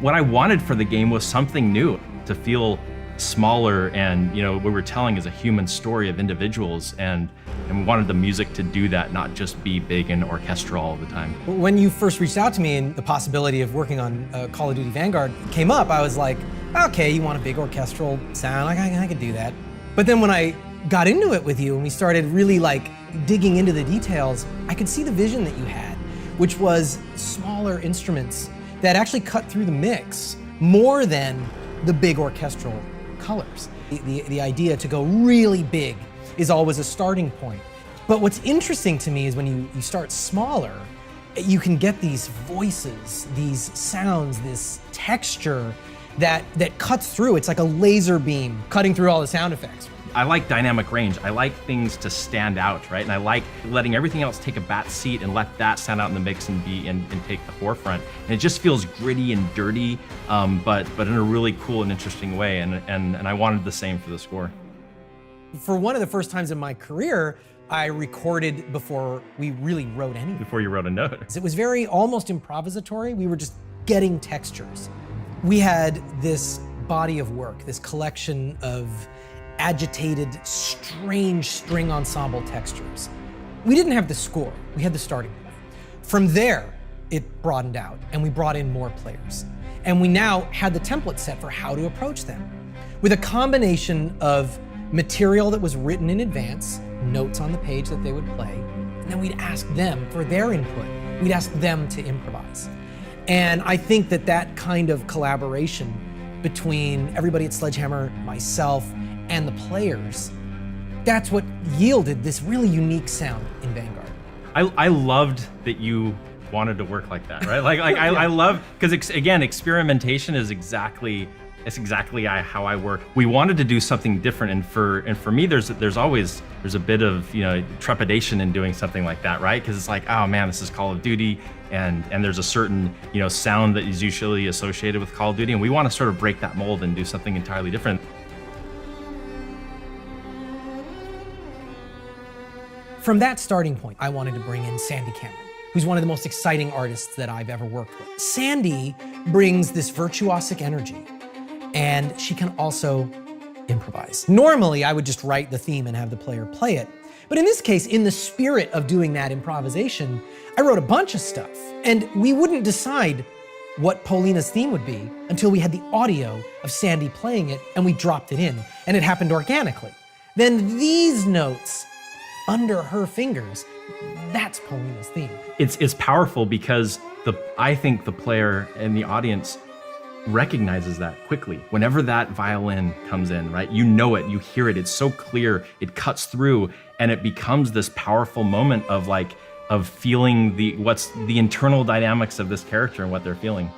What I wanted for the game was something new, to feel smaller, and we were telling is a human story of individuals, and we wanted the music to do that, not just be big and orchestral all the time. When you first reached out to me and the possibility of working on Call of Duty Vanguard came up, I was like, okay, you want a big orchestral sound, I could do that. But then when I got into it with you and we started really digging into the details, I could see the vision that you had, which was smaller instruments that actually cut through the mix more than the big orchestral colors. The idea to go really big is always a starting point. But what's interesting to me is when you start smaller, you can get these voices, these sounds, this texture that cuts through. It's like a laser beam cutting through all the sound effects. I like dynamic range. I like things to stand out, right? And I like letting everything else take a back seat and let that stand out in the mix and take the forefront. And it just feels gritty and dirty, but in a really cool and interesting way. And I wanted the same for the score. For one of the first times in my career, I recorded before we really wrote anything. Before you wrote a note. It was very almost improvisatory. We were just getting textures. We had this body of work, this collection of agitated, strange string ensemble textures. We didn't have the score, we had the starting point. From there, it broadened out and we brought in more players. And we now had the template set for how to approach them, with a combination of material that was written in advance, notes on the page that they would play, and then we'd ask them for their input. We'd ask them to improvise. And I think that kind of collaboration between everybody at Sledgehammer, myself, and the players, that's what yielded this really unique sound in Vanguard. I loved that you wanted to work like that, right? I love, because again, experimentation is exactly how I work. We wanted to do something different, and for me, there's always a bit of trepidation in doing something like that, right? Because it's like, oh man, this is Call of Duty, and there's a certain sound that is usually associated with Call of Duty, and we want to sort of break that mold and do something entirely different. From that starting point, I wanted to bring in Sandy Cameron, who's one of the most exciting artists that I've ever worked with. Sandy brings this virtuosic energy, and she can also improvise. Normally, I would just write the theme and have the player play it. But in this case, in the spirit of doing that improvisation, I wrote a bunch of stuff, and we wouldn't decide what Paulina's theme would be until we had the audio of Sandy playing it, and we dropped it in, and it happened organically. Then these notes under her fingers, that's Paulina's theme. It's powerful because I think the player and the audience recognizes that quickly. Whenever that violin comes in, right? You know it, you hear it, it's so clear, it cuts through, and it becomes this powerful moment of feeling the internal dynamics of this character and what they're feeling.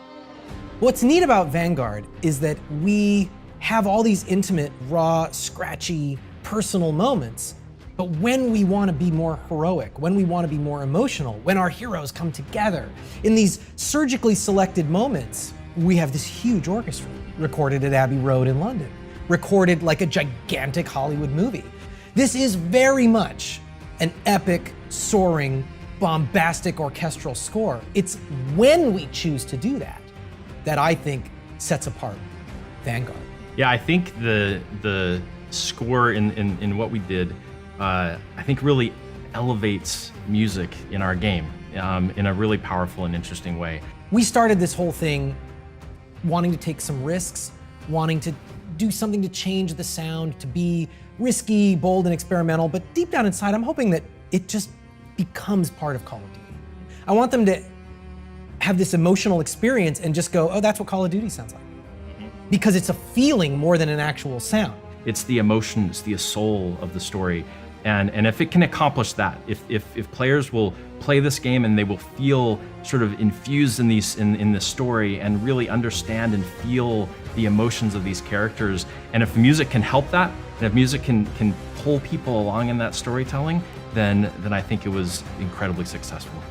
What's neat about Vanguard is that we have all these intimate, raw, scratchy, personal moments. But when we want to be more heroic, when we want to be more emotional, when our heroes come together, in these surgically selected moments, we have this huge orchestra recorded at Abbey Road in London, recorded like a gigantic Hollywood movie. This is very much an epic, soaring, bombastic orchestral score. It's when we choose to do that I think sets apart Vanguard. Yeah, I think the score in what we did, I think really elevates music in our game in a really powerful and interesting way. We started this whole thing wanting to take some risks, wanting to do something to change the sound, to be risky, bold, and experimental, but deep down inside, I'm hoping that it just becomes part of Call of Duty. I want them to have this emotional experience and just go, oh, that's what Call of Duty sounds like. Because it's a feeling more than an actual sound. It's the emotion, it's the soul of the story. And if it can accomplish that, if players will play this game and they will feel sort of infused in this story and really understand and feel the emotions of these characters, and if music can help that, and if music can pull people along in that storytelling, then I think it was incredibly successful.